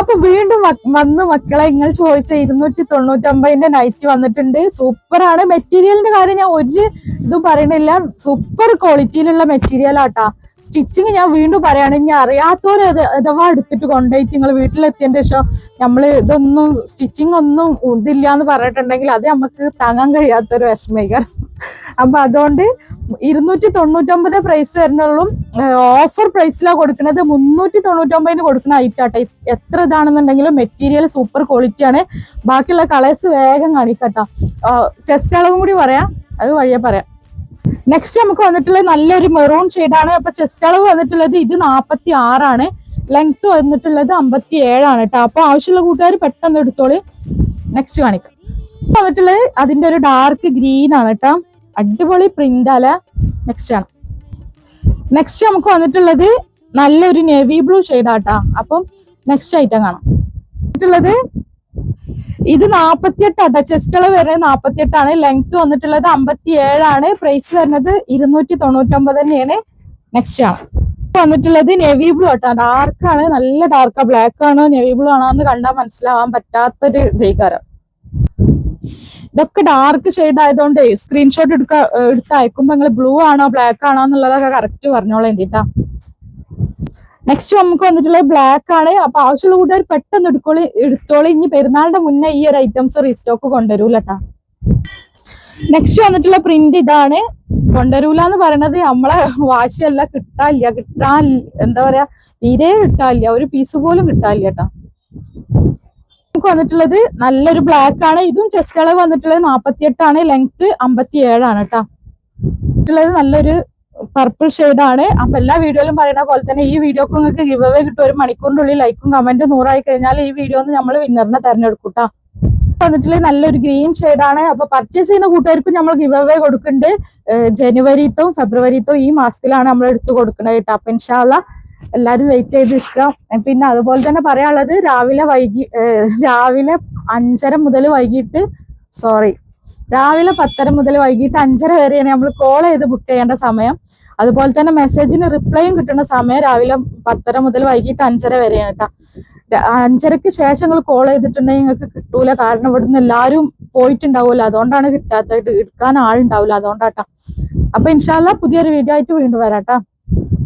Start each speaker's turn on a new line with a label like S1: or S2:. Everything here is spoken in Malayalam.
S1: അപ്പൊ വീണ്ടും വന്ന് മക്കളെ നിങ്ങൾ ചോദിച്ച 299ന്റെ നൈറ്റ് വന്നിട്ടുണ്ട്. സൂപ്പറാണ്. മെറ്റീരിയലിന്റെ കാര്യം ഞാൻ ഒരു ഇതും പറയണില്ല. സൂപ്പർ ക്വാളിറ്റിയിലുള്ള മെറ്റീരിയൽ ആട്ടാ. സ്റ്റിച്ചിങ് ഞാൻ വീണ്ടും പറയാണ്, ഇനി അറിയാത്തവര് അഥവാ എടുത്തിട്ട് കൊണ്ടുപോയിട്ട് നിങ്ങൾ വീട്ടിലെത്തിയതിന്റെ ശേഷം നമ്മള് ഇതൊന്നും സ്റ്റിച്ചിങ് ഒന്നും ഇതില്ല എന്ന് പറഞ്ഞിട്ടുണ്ടെങ്കിൽ അത് നമുക്ക് താങ്ങാൻ കഴിയാത്തൊരു വിഷമീകരം. അപ്പൊ അതുകൊണ്ട് 299 പ്രൈസ് വരുന്നുള്ളൂ. ഓഫർ പ്രൈസിലാണ് കൊടുക്കുന്നത്. 399 കൊടുക്കുന്ന ഐറ്റാട്ടെ. എത്ര ഇതാണെന്നുണ്ടെങ്കിലും മെറ്റീരിയൽ സൂപ്പർ ക്വാളിറ്റി ആണ്. ബാക്കിയുള്ള കളേഴ്സ് വേഗം കാണിക്കട്ടോ. ചെസ്റ്റ് അളവും കൂടി പറയാം, അത് വഴിയെ പറയാം. നെക്സ്റ്റ് നമുക്ക് വന്നിട്ടുള്ളത് നല്ലൊരു മെറൂൺ ഷെയ്ഡാണ്. അപ്പൊ ചെസ്റ്റ് അളവ് വന്നിട്ടുള്ളത് ഇത് 46 ലെങ്ത് വന്നിട്ടുള്ളത് 57 കേട്ടോ. അപ്പൊ ആവശ്യമുള്ള കൂട്ടുകാർ പെട്ടെന്ന് എടുത്തോളി. നെക്സ്റ്റ് കാണിക്കാം. വന്നിട്ടുള്ളത് അതിന്റെ ഒരു ഡാർക്ക് ഗ്രീൻ ആണ് കേട്ടോ. അടിപൊളി പ്രിന്റ് അല്ല. നെക്സ്റ്റ് നമുക്ക് വന്നിട്ടുള്ളത് നല്ലൊരു നേവി ബ്ലൂ ഷെയ്ഡാട്ടാ. അപ്പം നെക്സ്റ്റ് ഐറ്റം കാണാം. വന്നിട്ടുള്ളത് ഇത് 48 ആട്ടോ. ചെസ്റ്റ് അളവ് വരുന്നത് 48 ലെങ്ത് വന്നിട്ടുള്ളത് 57 പ്രൈസ് വരുന്നത് 299 തന്നെയാണ്. നെക്സ്റ്റ് ആണ് വന്നിട്ടുള്ളത് നേവി ബ്ലൂ ആട്ടോ. ഡാർക്കാണ്, നല്ല ഡാർക്കാ. ബ്ലാക്ക് ആണോ നേവി ബ്ലൂ ആണോ എന്ന് കണ്ടാൽ മനസ്സിലാവാൻ പറ്റാത്തൊരു ഇതേക്കാരം. ഇതൊക്കെ ഡാർക്ക് ഷെയ്ഡ് ആയതുകൊണ്ട് സ്ക്രീൻഷോട്ട് എടുത്ത് അയക്കുമ്പോ നിങ്ങൾ ബ്ലൂ ആണോ ബ്ലാക്ക് ആണോ എന്നുള്ളതൊക്കെ കറക്റ്റ് പറഞ്ഞോളാം വേണ്ടിട്ടാ. നെക്സ്റ്റ് നമുക്ക് വന്നിട്ടുള്ളത് ബ്ലാക്ക് ആണ്. അപ്പൊ ആവശ്യമുള്ള കൂട്ടുകാർ പെട്ടെന്ന് എടുത്തോളി. ഇനി പെരുന്നാളിന്റെ മുന്നേ ഈ ഒരു ഐറ്റംസ് റീസ്റ്റോക്ക് കൊണ്ടുവരൂലട്ടാ. നെക്സ്റ്റ് വന്നിട്ടുള്ള പ്രിന്റ് ഇതാണ്. കൊണ്ടുവരൂല എന്ന് പറയണത് നമ്മളെ വാശിയല്ല, കിട്ടാൻ എന്താ പറയാ, തീരെ കിട്ടാനില്ല. ഒരു പീസ് പോലും കിട്ടാനില്ല കേട്ടോ. നമുക്ക് വന്നിട്ടുള്ളത് നല്ലൊരു ബ്ലാക്ക് ആണ്. ഇതും ചെസ്റ്റ് അളവ് വന്നിട്ടുള്ളത് 48 ലെങ്ത് 57 കേട്ടോ. നല്ലൊരു പർപ്പിൾ ഷെയ്ഡാണ്. അപ്പൊ എല്ലാ വീഡിയോയിലും പറയുന്ന പോലെ തന്നെ ഈ വീഡിയോക്ക് നിങ്ങൾക്ക് ഗിവ് അവേ കിട്ടും. ഒരു മണിക്കൂറിനുള്ളിൽ ലൈക്കും കമന്റും 100 കഴിഞ്ഞാൽ ഈ വീഡിയോ നമ്മൾ വിന്നറിനെ തെരഞ്ഞെടുക്കൂട്ടാ. വന്നിട്ടുള്ളത് നല്ലൊരു ഗ്രീൻ ഷെയ്ഡാണ്. അപ്പൊ പർച്ചേസ് ചെയ്യുന്ന കൂട്ടുകാർക്കും നമ്മൾ ഗിവ് അവേ കൊടുക്കുന്നുണ്ട്. ജനുവരിത്തും ഫെബ്രുവരിത്തും ഈ മാസത്തിലാണ് നമ്മൾ എടുത്തു കൊടുക്കുന്നത് കേട്ടോ. അപ്പൊ ഇൻഷാ അല്ലാ എല്ലാരും വെയിറ്റ് ചെയ്ത് നിൽക്കാം. പിന്നെ അതുപോലെ തന്നെ പറയാനുള്ളത് രാവിലെ 5:30 മുതൽ വൈകിട്ട് രാവിലെ 10:30 മുതൽ വൈകിട്ട് 5:30 വരെയാണ് നമ്മൾ കോൾ ചെയ്ത് ബുക്ക് ചെയ്യേണ്ട സമയം. അതുപോലെ തന്നെ മെസ്സേജിന് റിപ്ലൈയും കിട്ടുന്ന സമയം രാവിലെ 10:30 മുതൽ വൈകിട്ട് 5:30 വരെയാണ് കേട്ടോ. 5:30ക്ക് ശേഷം നിങ്ങൾ കോൾ ചെയ്തിട്ടുണ്ടെങ്കിൽ നിങ്ങൾക്ക് കിട്ടൂല. കാരണം ഇവിടുന്ന് എല്ലാവരും പോയിട്ടുണ്ടാവുമല്ലോ, അതുകൊണ്ടാണ് കിട്ടാത്തത്. എടുക്കാൻ ആളുണ്ടാവില്ല, അതുകൊണ്ടാട്ടാ. അപ്പൊ ഇൻഷാ അല്ലാ പുതിയൊരു വീഡിയോ ആയിട്ട് വീണ്ടും വരാട്ടാ.